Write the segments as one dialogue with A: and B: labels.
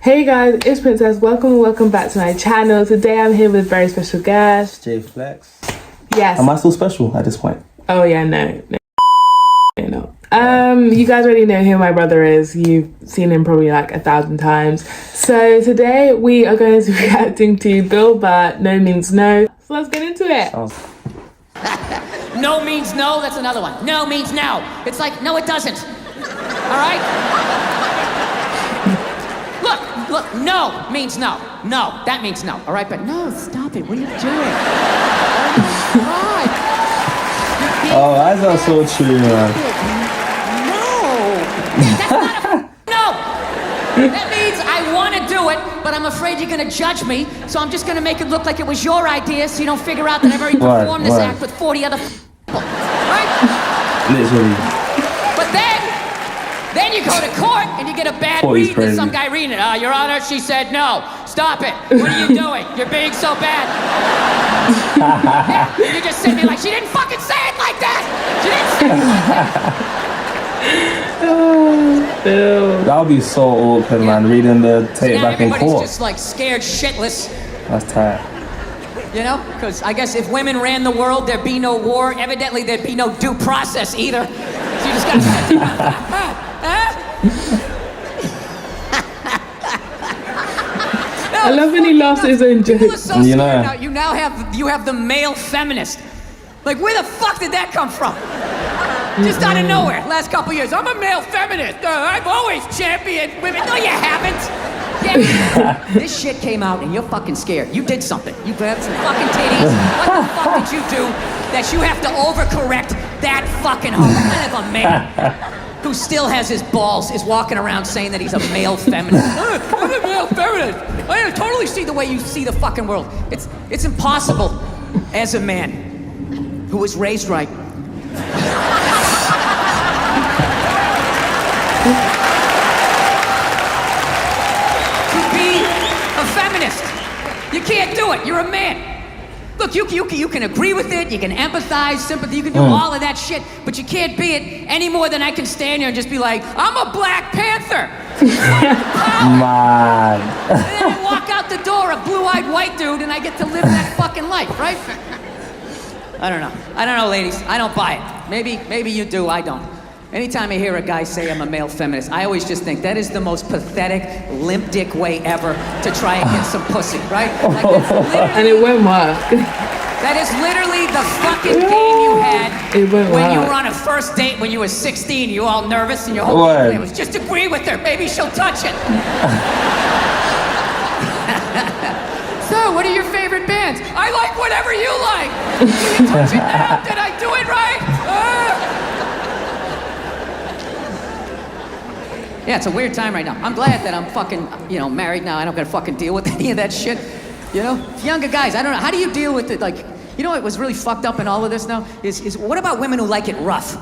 A: Hey guys, it's Princess. Welcome back to my channel. Today I'm here with a very special guest.
B: J Flex.
A: Yes.
B: Am I still special at this point?
A: Oh yeah, no. You guys already know who my brother is. You've seen him probably like 1,000 times. So today we are going to be reacting to Burr, No Means No. So let's get into it.
C: No means no, that's another one. No means no. It's like, no it doesn't. All right? Look, no means no. No, that means no. All right, but no, stop it. What are you doing? Oh my God.
B: Oh, that's not so true, man.
C: That's not a no. That means I want to do it, but I'm afraid you're going to judge me, so I'm just going to make it look like it was your idea so you don't figure out that I've already performed this act with 40 other people. Right?
B: Literally.
C: But then you go to court and you get a bad read with some guy reading it. Your Honor, she said no. Stop it. What are you doing? You're being so bad. Yeah, you just sit me like, she didn't fucking say it like that. She didn't say it like that.
B: That would be so awkward, man, reading the tape back in court.
C: Everybody's just like scared shitless.
B: That's tight.
C: You know? Because I guess if women ran the world, there'd be no war. Evidently, there'd be no due process either. So you just gotta sit
A: I love when he laughs at his own jokes.
B: You know.
C: You have the male feminist. Like, where the fuck did that come from? Just out of nowhere, last couple years. I'm a male feminist. I've always championed women. No, you haven't. Yeah. This shit came out and you're fucking scared. You did something. You grabbed some fucking titties. What the fuck did you do that you have to overcorrect that fucking hoe? What kind of a man who still has his balls is walking around saying that he's a male feminist? I'm a male feminist. I totally see the way you see the fucking world. It's impossible as a man who was raised right. To be a feminist. You can't do it. You're a man. Look, you can agree with it, you can empathize, sympathy, you can do all of that shit, but you can't be it any more than I can stand here and just be like, I'm a Black Panther.
B: Man.
C: And then I walk out the door, a blue-eyed white dude, and I get to live that fucking life, right? I don't know, ladies. I don't buy it. Maybe you do, I don't. Anytime I hear a guy say I'm a male feminist, I always just think that is the most pathetic, limp dick way ever to try and get some pussy, right? Like
A: and it won't work.
C: That is literally the fucking game you had when you were on a first date when you were 16. You were all nervous and your whole thing was just agree with her. Maybe she'll touch it. So, what are your favorite bands? I like whatever you like. Can you touch it now? Did I do it right? Yeah, it's a weird time right now. I'm glad that I'm fucking, married now. I don't gotta fucking deal with any of that shit. You know? Younger guys, I don't know. How do you deal with it? Like, you know what was really fucked up in all of this now? Is what about women who like it rough?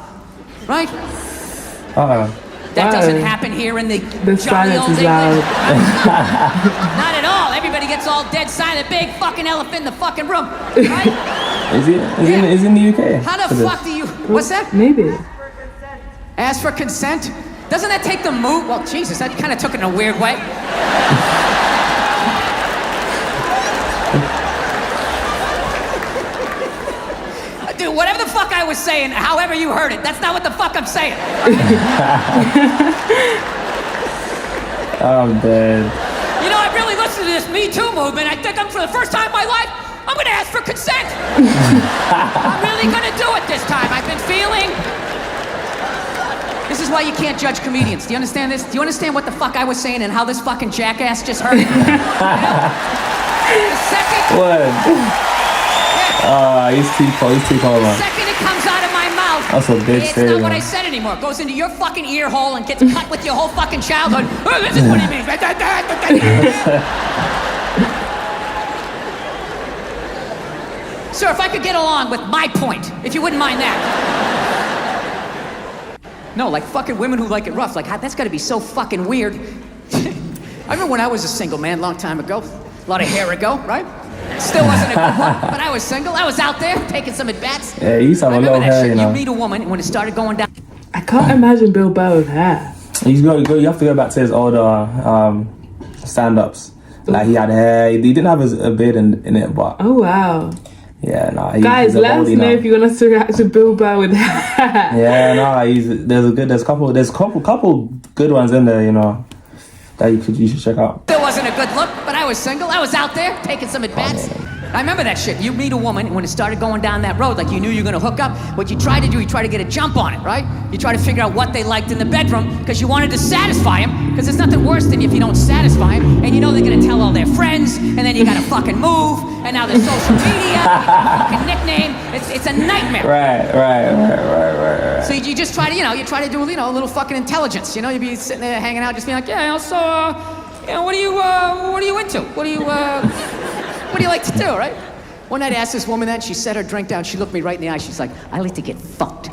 C: Right? That doesn't happen here in the jolly old English. Not at all. Everybody gets all dead silent. Big fucking elephant in the fucking room. Right?
B: Is he in the UK?
C: How the fuck do you... What's that?
A: Maybe.
C: Ask for consent? Doesn't that take the mood? Well, Jesus, that kind of took it in a weird way. Dude, whatever the fuck I was saying, however you heard it, that's not what the fuck I'm saying.
B: I'm dead.
C: You know, I really listened to this Me Too movement. I think for the first time in my life, I'm gonna ask for consent. I'm really gonna do it this time. I've been feeling... This is why you can't judge comedians. Do you understand this? Do you understand what the fuck I was saying and how this fucking jackass just heard it? The second...
B: What? He's too cold, man.
C: The second it comes out of my mouth,
B: that's a big
C: it's not what I said anymore. It goes into your fucking ear hole and gets cut with your whole fucking childhood. Oh, this is what he means. Sir, if I could get along with my point, if you wouldn't mind that. No, like fucking women who like it rough. Like, that's gotta be so fucking weird. I remember when I was a single man a long time ago. A lot of hair ago, right? Still wasn't a good one, but I was single. I was out there taking some at-bats.
B: Yeah, you used to have a little hair, you know.
C: You meet a woman, and when it started going down...
A: I can't imagine Bill Burr with hair.
B: You have to go back to his older stand-ups. Like he had hair. He didn't have a beard in it, but
A: Oh wow.
B: yeah, no.
A: Guys, let us know if you want us to react to Bill Burr with hair.
B: Yeah, no. There's a couple good ones in there, you know, that you should check out.
C: It wasn't a good look, but I was single. I was out there taking some advance. I remember that shit. You meet a woman, when it started going down that road, like you knew you were gonna hook up, what you tried to do, you tried to get a jump on it, right? You try to figure out what they liked in the bedroom, because you wanted to satisfy them, because there's nothing worse than if you don't satisfy them, and you know they're gonna tell all their friends, and then you gotta fucking move, and now there's social media, fucking nickname, it's a nightmare.
B: Right.
C: So you just try to, you try to do, a little fucking intelligence, you'd be sitting there hanging out, just being like, yeah, so, what are you into? What do you like to do, right? One night I asked this woman that, she set her drink down, she looked me right in the eye, she's like, I like to get fucked.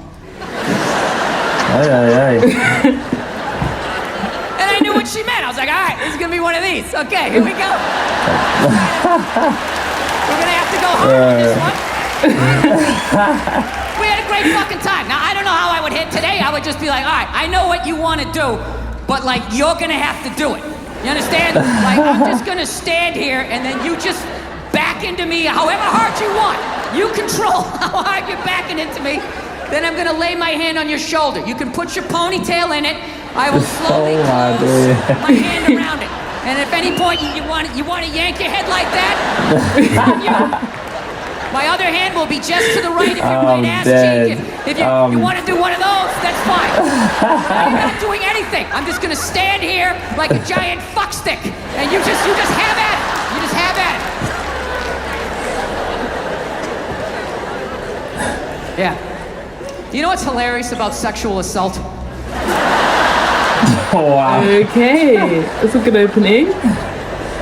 B: Aye.
C: And I knew what she meant. I was like, all right, this is gonna be one of these. Okay, here we go. We're gonna have to go hard on this one. We had a great fucking time. Now, I don't know how I would hit today. I would just be like, all right, I know what you want to do, but like, you're gonna have to do it. You understand? Like, I'm just gonna stand here and then you just back into me however hard you want. You control how hard you're backing into me. Then I'm gonna lay my hand on your shoulder. You can put your ponytail in it. I will slowly close my hand around it. And if any point you want to yank your head like that, my other hand will be just to the right of your right ass cheek. If you want to do one of those, that's fine. I'm not doing anything. I'm just gonna stand here like a giant fuck stick, and you just have at it. You just have at it. Yeah. Do you know what's hilarious about sexual assault?
B: Wow.
A: Okay, that's a good opening.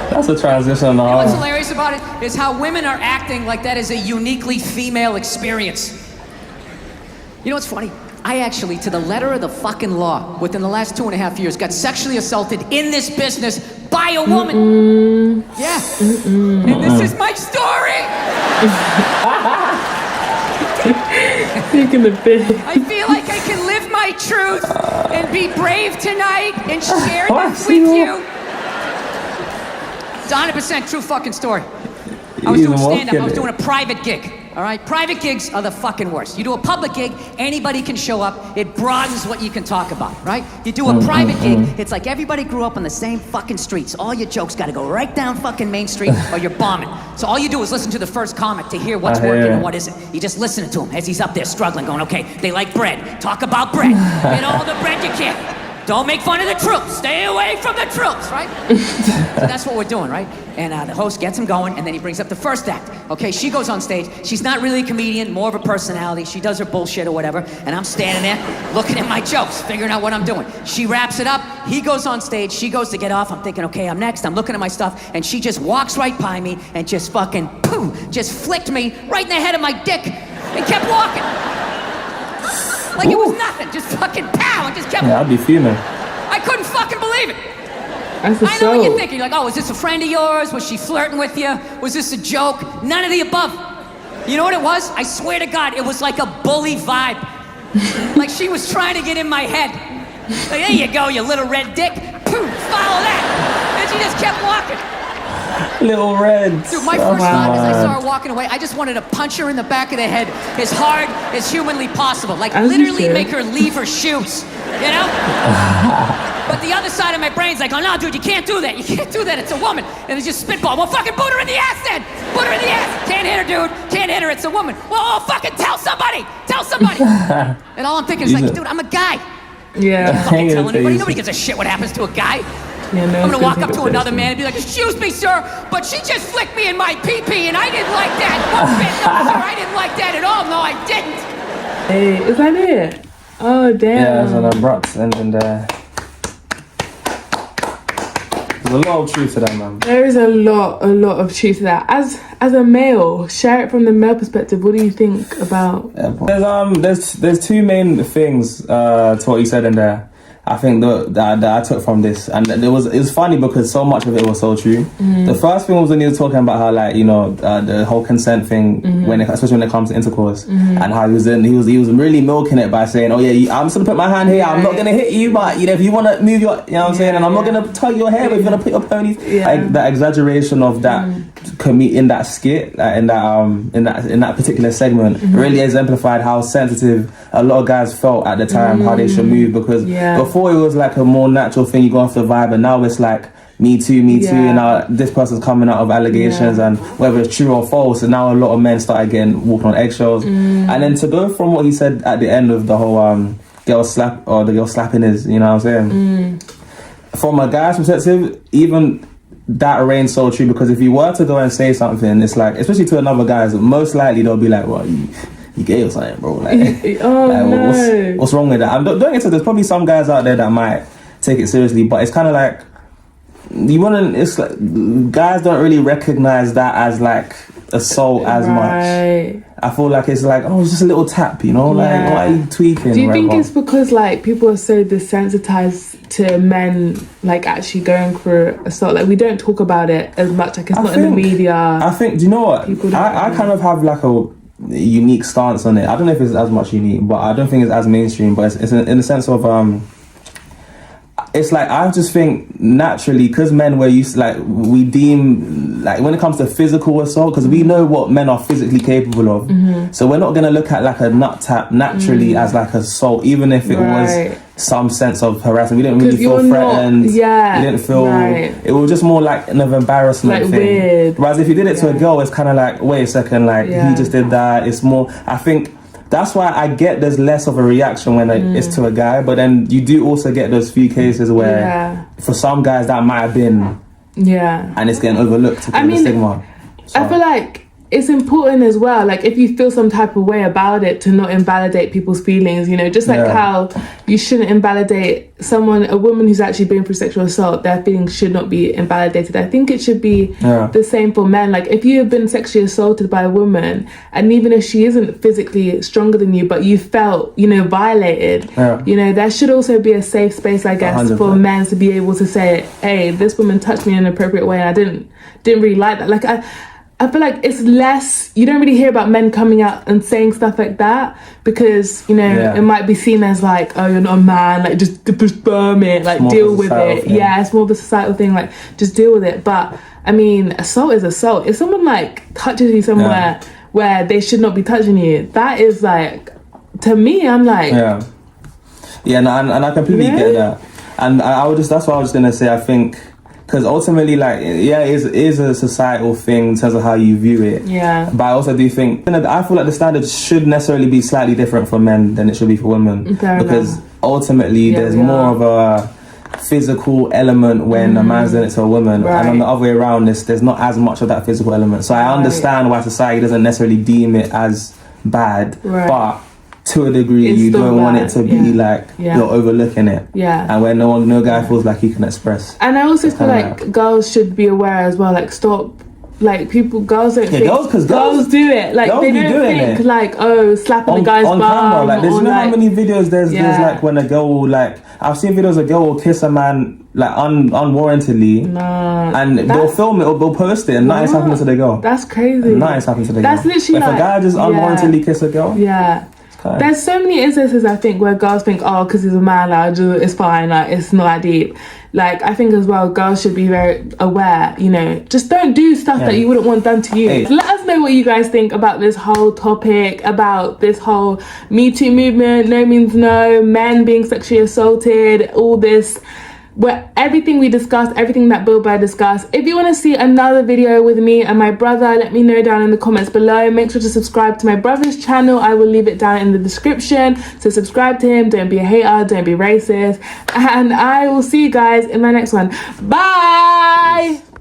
B: That's a transition.
C: You know what's hilarious about it is how women are acting like that is a uniquely female experience. You know what's funny? I actually, to the letter of the fucking law, within the last 2.5 years, got sexually assaulted in this business by a woman. Yeah. And this is my story.
A: Taking the bit.
C: I feel like I can live my truth and be brave tonight and share this with you. It's 100% true fucking story. I was doing stand-up. I was doing a private gig. All right? Private gigs are the fucking worst. You do a public gig, anybody can show up. It broadens what you can talk about, right? You do a private gig, it's like everybody grew up on the same fucking streets. All your jokes gotta go right down fucking Main Street or you're bombing. So all you do is listen to the first comic to hear what's working and what isn't. You just listen to him as he's up there struggling, going, okay, they like bread. Talk about bread. Get all the bread you can. Don't make fun of the troops. Stay away from the troops, right? So that's what we're doing, right? And the host gets him going, and then he brings up the first act. Okay, she goes on stage. She's not really a comedian, more of a personality. She does her bullshit or whatever, and I'm standing there looking at my jokes, figuring out what I'm doing. She wraps it up. He goes on stage. She goes to get off. I'm thinking, okay, I'm next. I'm looking at my stuff, and she just walks right by me and just fucking, boom, just flicked me right in the head of my dick and kept walking. Like it was nothing, just fucking pow, and just kept.
B: Yeah, I'd be fuming.
C: I couldn't fucking believe it.
A: I
C: know what you're thinking. You're like, oh, is this a friend of yours? Was she flirting with you? Was this a joke? None of the above. You know what it was? I swear to God, it was like a bully vibe. Like she was trying to get in my head. Like, there you go, you little red dick. Poof, follow that. And she just kept walking.
B: Little red.
C: Dude, my first thought as I saw her walking away, I just wanted to punch her in the back of the head as hard as humanly possible. Like literally make her leave her shoes, you know? But the other side of my brain's like, oh no, dude, you can't do that. You can't do that, it's a woman. And it's just spitball. Well, fucking put her in the ass then. Put her in the ass. Can't hit her, dude. Can't hit her, it's a woman. Well, fucking tell somebody. Tell somebody. And all I'm thinking is like, dude, I'm a guy.
A: Yeah.
C: Don't fucking tell anybody. Nobody gives a shit what happens to a guy.
A: Yeah, no,
C: I'm gonna walk up to another man and be like, excuse me, sir, but she just flicked me in my pee-pee and I didn't like that. No, sir, I didn't like that at all. No, I didn't.
A: Hey, is that it? Oh, damn.
B: Yeah, there's an abrupt ending there. There's a lot of truth to that, man.
A: There is a lot of truth to that. As a male, share it from the male perspective. What do you think about?
B: There's two main things to what you said in there. I think that I took from this, and it was funny because so much of it was so true. The first thing was when he was talking about how, like, you know, the whole consent thing, especially when it comes to intercourse, and how he was really milking it by saying, oh yeah, I'm just gonna put my hand here, I'm not gonna hit you, but you know, if you want to move your, you know what I'm saying, and I'm not gonna tug your hair, but you're gonna put your ponies. Like, that exaggeration of that in that skit, like, in that particular segment, really exemplified how sensitive a lot of guys felt at the time, how they should move, because before it was like a more natural thing, you go off the vibe, and now it's like me too, and now this person's coming out of allegations, and whether it's true or false, and now a lot of men started walking on eggshells. And then to go from what he said at the end of the whole the girl slapping his, you know what I'm saying, from a guy's perspective, even that reigns so true, because if you were to go and say something, it's like, especially to another guy, most likely they'll be like, well, you gay or something, bro, like, what's wrong with that? Don't get to, there's probably some guys out there that might take it seriously, but it's kind of like, it's like guys don't really recognize that as like assault as much. I feel like it's like, oh, it's just a little tap, you know, like, why are you tweaking?
A: Do you think it's because like people are so desensitized to men like actually going through assault? Like, we don't talk about it as much, like it's not in the media. I think, do you know what? I kind of have like a unique stance on it. I don't know if it's as much unique, but I don't think it's as mainstream, but it's in the sense of it's like, I just think naturally, because men were used, like, we deem, like, when it comes to physical assault, because we know what men are physically capable of, so we're not going to look at like a nut tap naturally as like assault, even if it was some sense of harassment. We didn't really feel threatened. We didn't feel, it was just more like an embarrassment like
B: thing.
A: Weird.
B: Whereas if you did it to a girl, it's kind of like, wait a second, like, he just did that. It's more, I think, that's why I get there's less of a reaction when it's to a guy, but then you do also get those few cases where for some guys that might have been and it's getting overlooked because of the stigma. So
A: I feel like it's important as well, like, if you feel some type of way about it, to not invalidate people's feelings, you know, just like how you shouldn't invalidate a woman who's actually been through sexual assault. Their feelings should not be invalidated. I think it should be the same for men. Like, if you have been sexually assaulted by a woman, and even if she isn't physically stronger than you, but you felt, you know, violated, you know, there should also be a safe space, I guess, 100%. For men to be able to say, hey, this woman touched me in an appropriate way and I didn't really like that. Like, I feel like it's less, you don't really hear about men coming out and saying stuff like that, because, you know, it might be seen as like, oh, you're not a man, like, just burn it, like, deal with it. Thing. Yeah, it's more of a societal thing, like, just deal with it. But, I mean, assault is assault. If someone, like, touches you somewhere where they should not be touching you, that is, like, to me, I'm like...
B: Yeah, no, and I completely get that. And that's what I was going to say, I think... Because ultimately, like, it is a societal thing in terms of how you view it. Yeah. But I also do think, I feel like the standards should necessarily be slightly different for men than it should be for women. Because ultimately, there's more of a physical element when a man's doing it to a woman. And on the other way around, there's not as much of that physical element. So I understand why society doesn't necessarily deem it as bad. But to a degree, you don't want it to be like you're overlooking it. And where no guy feels like he can express.
A: And I also feel like girls should be aware as well, like, stop, like, girls don't think, girls do it, like, they don't think like, oh, slapping the guy's bum camera.
B: Like, there's, you know how many videos there's like, when a girl will, like, I've seen videos a girl will kiss a man, like, unwarrantedly, and they'll film it or they'll post it, and nothing's happening to the girl.
A: That's crazy.
B: Nothing's happening to the girl.
A: That's literally
B: if a guy just unwarrantedly kiss a girl,
A: there's so many instances, I think, where girls think, oh, because he's a man, like, it's fine, like, it's not that deep. Like, I think as well, girls should be very aware, you know, just don't do stuff that you wouldn't want done to you. Let us know what you guys think about this whole topic, about this whole Me Too movement, no means no, men being sexually assaulted, all this, where everything we discussed, everything that Bill Burr discussed. If you want to see another video with me and my brother, let me know down in the comments below. Make sure to subscribe to my brother's channel. I will leave it down in the description. So subscribe to him. Don't be a hater. Don't be racist. And I will see you guys in my next one. Bye!